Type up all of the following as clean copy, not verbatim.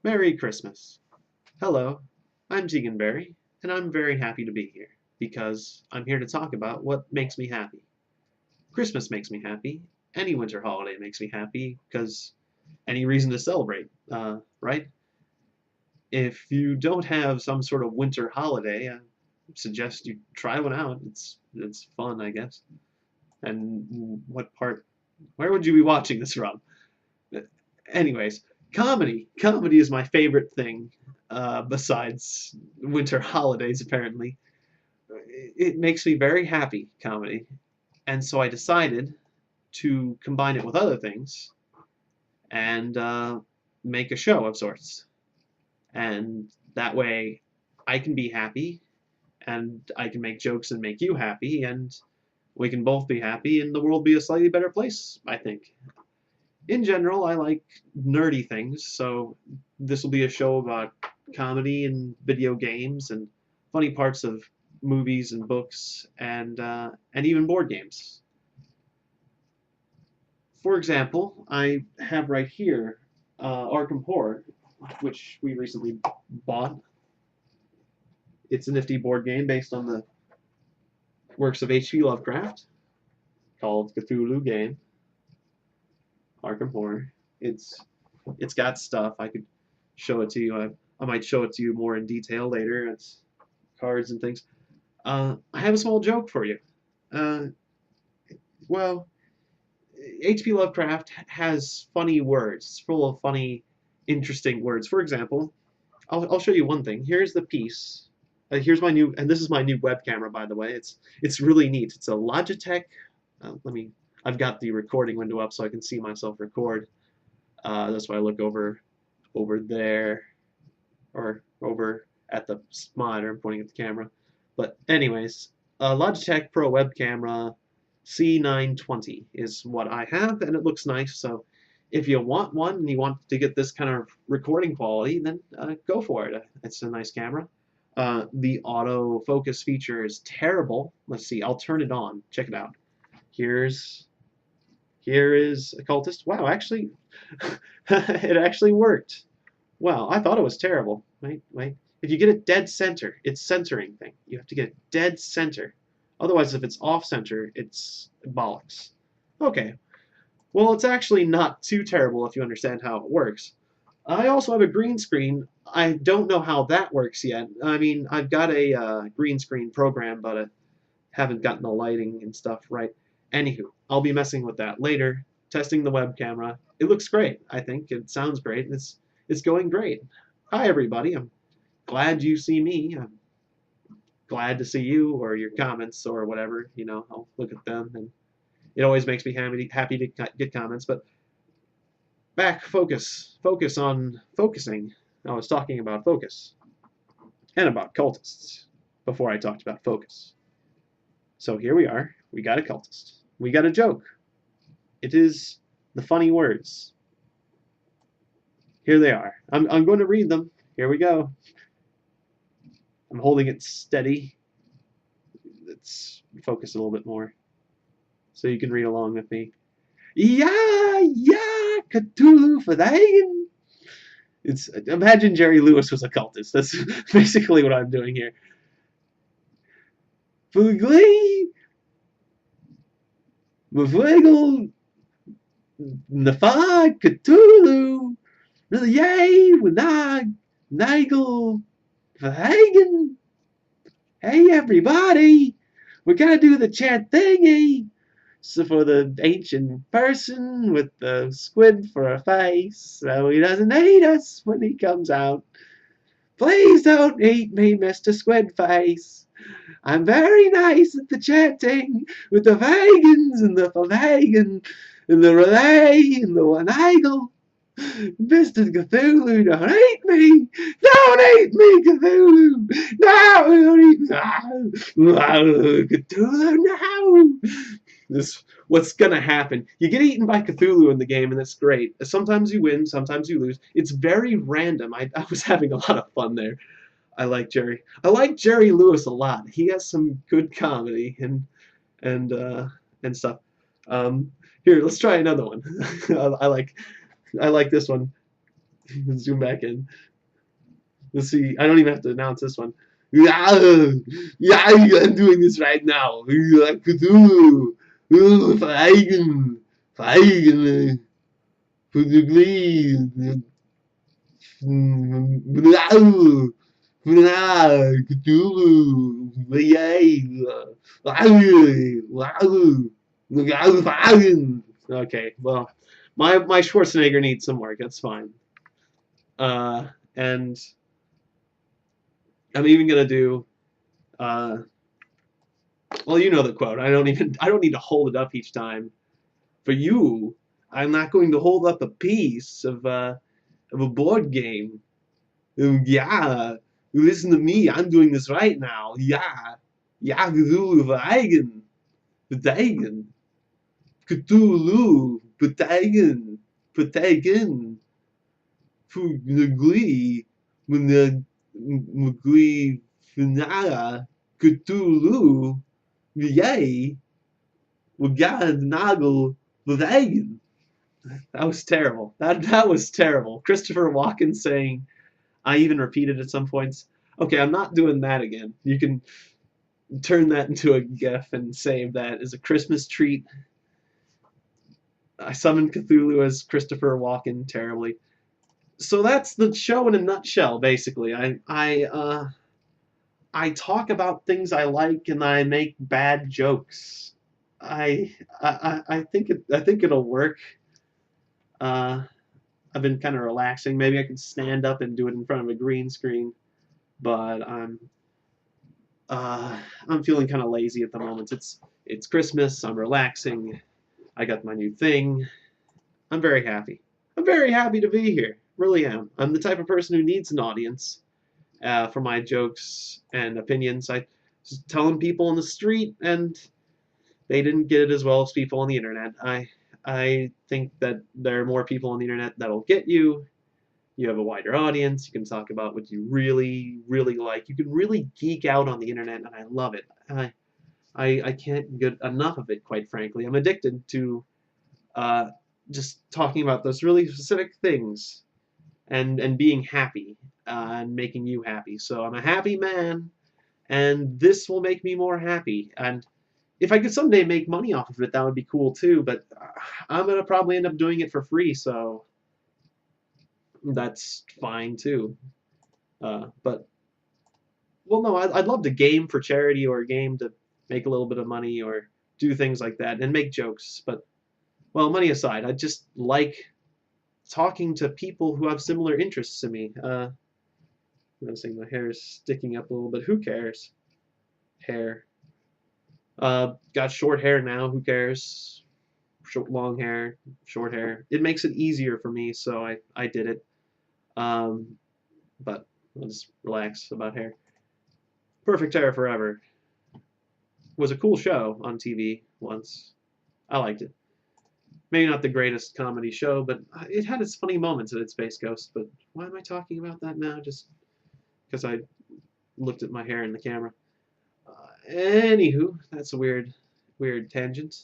Merry Christmas. Hello, I'm Tiegon, and I'm very happy to be here because I'm here to talk about what makes me happy. Christmas makes me happy. Any winter holiday makes me happy because any reason to celebrate, right? If you don't have some sort of winter holiday, I suggest you try one out. It's fun, I guess. And what part? Where would you be watching this from? Anyways, comedy. Comedy is my favorite thing, besides winter holidays, apparently. It makes me very happy, comedy. And so I decided to combine it with other things and make a show of sorts. And that way I can be happy and I can make jokes and make you happy and we can both be happy and the world be a slightly better place, I think. In general, I like nerdy things, so this will be a show about comedy and video games and funny parts of movies and books and even board games. For example, I have right here Arkham Horror, which we recently bought. It's a nifty board game based on the works of H.P. Lovecraft called Cthulhu Game. Arkham Horror. It's got stuff. I could show it to you. I might show it to you more in detail later. It's cards and things. I have a small joke for you. Uh, well, H.P. Lovecraft has funny words. It's full of funny, interesting words. For example, I'll show you one thing. Here's the piece. Here's my new, and this is my new web camera, by the way. It's really neat. It's a Logitech. I've got the recording window up so I can see myself record. That's why I look over there, or over at the monitor. I'm pointing at the camera. But anyways, Logitech Pro web camera C920 is what I have, and it looks nice. So if you want one and you want to get this kind of recording quality, then go for it. It's a nice camera. The autofocus feature is terrible. Let's see. I'll turn it on. Check it out. Here is Occultist. Wow, actually, it actually worked. Wow, I thought it was terrible. Wait. If you get it dead center, it's centering thing. You have to get it dead center. Otherwise, if it's off center, it's bollocks. Okay. Well, it's actually not too terrible if you understand how it works. I also have a green screen. I don't know how that works yet. I mean, I've got a green screen program, but I haven't gotten the lighting and stuff right. Anywho, I'll be messing with that later, testing the web camera. It looks great, I think. It sounds great. It's going great. Hi, everybody. I'm glad you see me. I'm glad to see you or your comments or whatever. You know, I'll look at them, and it always makes me happy to get comments. But back, focus on focusing. I was talking about focus and about cultists before I talked about focus. So here we are. We got a cultist. We got a joke. It is the funny words. Here they are. I'm going to read them. Here we go. I'm holding it steady. Let's focus a little bit more so you can read along with me. Yeah, Cthulhu for the Hagen. Imagine Jerry Lewis was a cultist. That's basically what I'm doing here. Fugly, Mavwiggle, Nafa, Cthulhu, really yay, Winag, Nigel, Verhagen. Hey everybody, we're gonna do the chant thingy. So for the ancient person with the squid for a face, so he doesn't hate us when he comes out. Please don't eat me, Mr. Squidface. I'm very nice at the chanting with the vegans and the vegan and the relay and the one-eagle. Mr. Cthulhu, don't eat me! Don't eat me, Cthulhu! No, don't eat me! Cthulhu, no! What's gonna happen? You get eaten by Cthulhu in the game, and that's great. Sometimes you win, sometimes you lose. It's very random. I was having a lot of fun there. I like Jerry Lewis a lot. He has some good comedy and stuff. Here, let's try another one. I like this one. Zoom back in. Let's see. I don't even have to announce this one. Yeah, yeah, I'm doing this right now. Cthulhu, Feigen, Feigen, Cthulhu, Okay, well, my Schwarzenegger needs some work. That's fine. And I'm even gonna do. Well, you know the quote. I don't need to hold it up each time. For you, I'm not going to hold up a piece of a board game. Yeah, listen to me. I'm doing this right now. Yeah, yeah, Cthulhu, Veigen, Veigen, Cthulhu, Veigen, Veigen, Fugli, Mugli, Finara, Cthulhu, Yay, Wagad, Nagel, Veigen. That was terrible. That was terrible. Christopher Walken saying, I even repeated at some points. Okay, I'm not doing that again. You can turn that into a GIF and save that as a Christmas treat. I summoned Cthulhu as Christopher Walken terribly. So that's the show in a nutshell, basically. I talk about things I like and I make bad jokes. I think it'll work. I've been kind of relaxing. Maybe I could stand up and do it in front of a green screen, but I'm feeling kind of lazy at the moment. It's Christmas. I'm relaxing. I got my new thing. I'm very happy. I'm very happy to be here. Really am. I'm the type of person who needs an audience for my jokes and opinions. I was telling people on the street, and they didn't get it as well as people on the internet. I think that there are more people on the internet that'll get you. You have a wider audience. You can talk about what you really, really like. You can really geek out on the internet, and I love it. I can't get enough of it, quite frankly. I'm addicted to just talking about those really specific things and being happy and making you happy. So I'm a happy man, and this will make me more happy. And if I could someday make money off of it, that would be cool too. But I'm gonna probably end up doing it for free, so that's fine too. But well, no, I'd love to game for charity or game to make a little bit of money or do things like that and make jokes. But well, money aside, I just like talking to people who have similar interests to me. I'm noticing my hair is sticking up a little bit. Who cares? Hair. Got short hair now. Who cares? Long hair, short hair. It makes it easier for me, so I did it. But I'll just relax about hair. Perfect Hair Forever was a cool show on TV once. I liked it. Maybe not the greatest comedy show, but it had its funny moments at its Space Ghost. But why am I talking about that now? Just because I looked at my hair in the camera. Anywho, that's a weird tangent.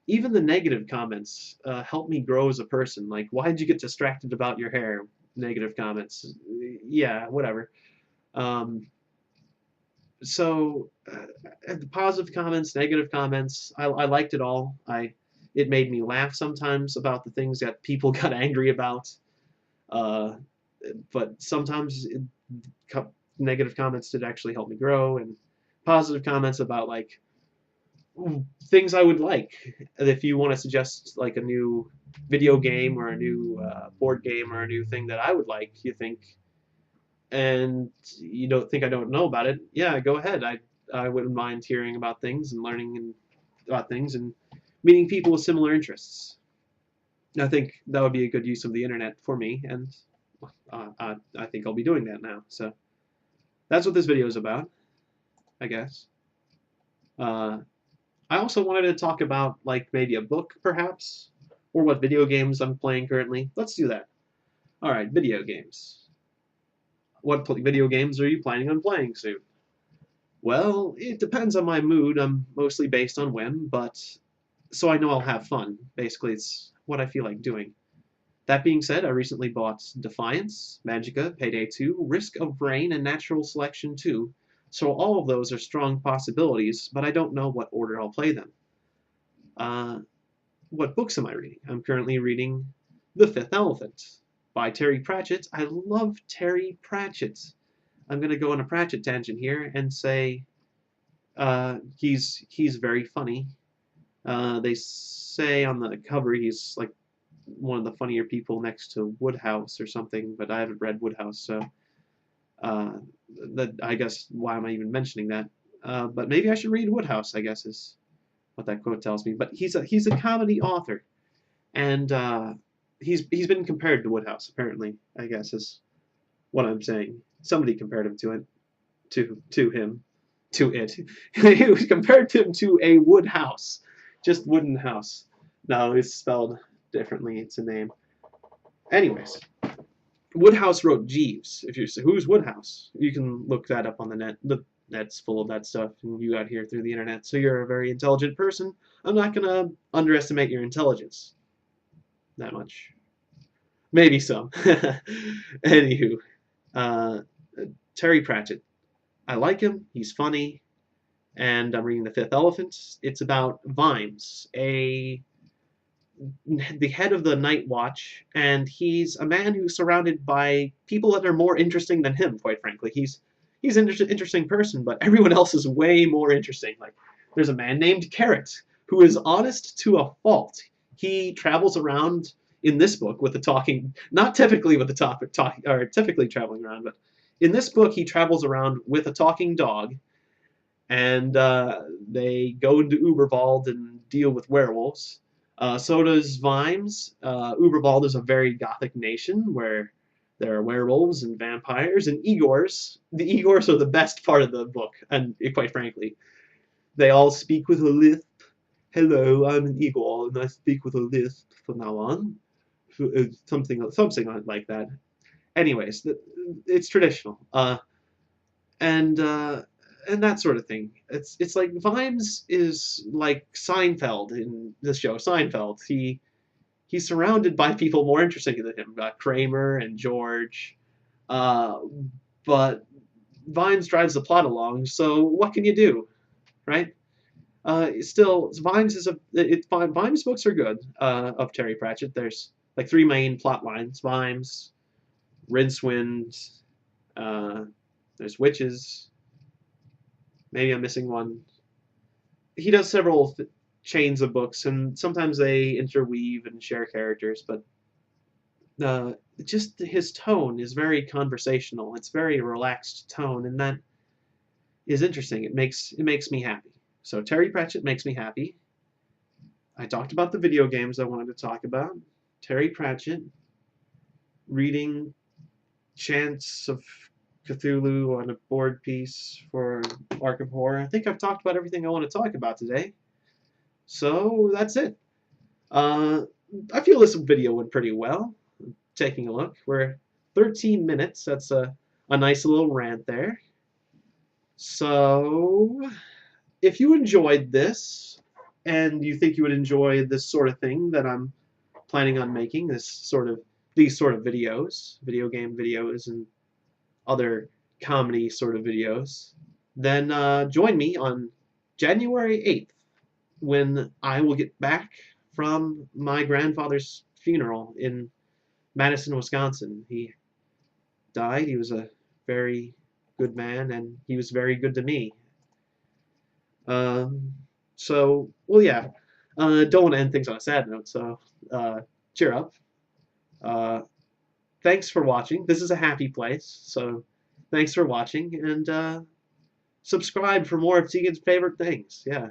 Even the negative comments help me grow as a person. Like, why'd you get distracted about your hair? Negative comments. Yeah, whatever. So, the positive comments, negative comments, I liked it all. It made me laugh sometimes about the things that people got angry about. But sometimes negative comments did actually help me grow, and positive comments about like things I would like. If you want to suggest like a new video game or a new board game or a new thing that I would like, you think, and you don't think I don't know about it, yeah, go ahead. I wouldn't mind hearing about things and learning about things and meeting people with similar interests. I think that would be a good use of the internet for me, and I think I'll be doing that now. So that's what this video is about, I guess. I also wanted to talk about like maybe a book, perhaps, or what video games I'm playing currently. Let's do that. All right, video games. What video games are you planning on playing soon? Well, it depends on my mood. I'm mostly based on whim, but so I know I'll have fun. Basically, it's what I feel like doing. That being said, I recently bought Defiance, Magicka, Payday 2, Risk of Rain, and Natural Selection 2, so all of those are strong possibilities, but I don't know what order I'll play them. Uh, what books am I reading? I'm currently reading The Fifth Elephant by Terry Pratchett. I love Terry Pratchett. I'm going to go on a Pratchett tangent here and say he's very funny. They say on the cover he's like one of the funnier people next to Woodhouse or something, but I haven't read Woodhouse, so that I guess why am I even mentioning that? But maybe I should read Woodhouse, I guess is what that quote tells me. But he's a comedy author, and he's been compared to Woodhouse apparently. I guess is what I'm saying. Somebody compared him to it, to him, to it. He was compared him to a wood house, just wooden house. No, it's spelled differently. It's a name. Anyways, Woodhouse wrote Jeeves. If you say who's Woodhouse, you can look that up on the net. The net's full of that stuff, and you got here through the internet. So you're a very intelligent person. I'm not gonna underestimate your intelligence that much. Maybe some. Anywho, Terry Pratchett. I like him. He's funny. And I'm reading The Fifth Elephant. It's about Vimes, the head of the Night Watch, and he's a man who's surrounded by people that are more interesting than him, quite frankly. He's an interesting person, but everyone else is way more interesting. Like, there's a man named Carrot, who is honest to a fault. He travels around in this book with the talking, not typically with the or typically traveling around, but in this book he travels around with a talking dog, and they go into Uberwald and deal with werewolves. So does Vimes. Uberwald is a very gothic nation where there are werewolves and vampires and Igors. The Igors are the best part of the book, and quite frankly, they all speak with a lisp. Hello, I'm an Igor, and I speak with a lisp from now on. Something like that. Anyways, it's traditional. And that sort of thing. It's like Vimes is like Seinfeld in the show Seinfeld. He's surrounded by people more interesting than him, Kramer and George, but Vimes drives the plot along. So what can you do, right? Still, Vimes books are good. Of Terry Pratchett, there's like 3 main plot lines: Vimes, Rincewind, there's witches. Maybe I'm missing one. He does several chains of books, and sometimes they interweave and share characters, but just his tone is very conversational. It's very relaxed tone, and that is interesting. It makes me happy. So Terry Pratchett makes me happy. I talked about the video games I wanted to talk about. Terry Pratchett, reading Chants of Cthulhu on a board piece for Arkham Horror. I think I've talked about everything I want to talk about today. So that's it. I feel this video went pretty well. Taking a look, we're 13 minutes. That's a nice little rant there. So if you enjoyed this, and you think you would enjoy this sort of thing that I'm planning on making, these sort of videos, video game videos, and other comedy sort of videos, then join me on January 8th when I will get back from my grandfather's funeral in Madison, Wisconsin. He died. He was a very good man, and he was very good to me. So, well, yeah. Don't want to end things on a sad note, so cheer up. Thanks for watching. This is a happy place, so thanks for watching, and subscribe for more of Tiegon's favorite things. Yeah.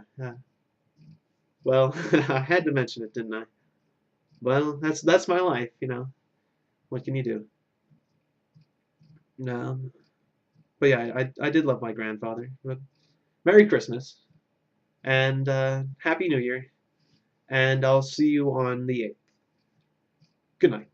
Well, I had to mention it, didn't I? Well, that's my life, you know. What can you do? But yeah, I did love my grandfather. But Merry Christmas, and Happy New Year, and I'll see you on the 8th. Good night.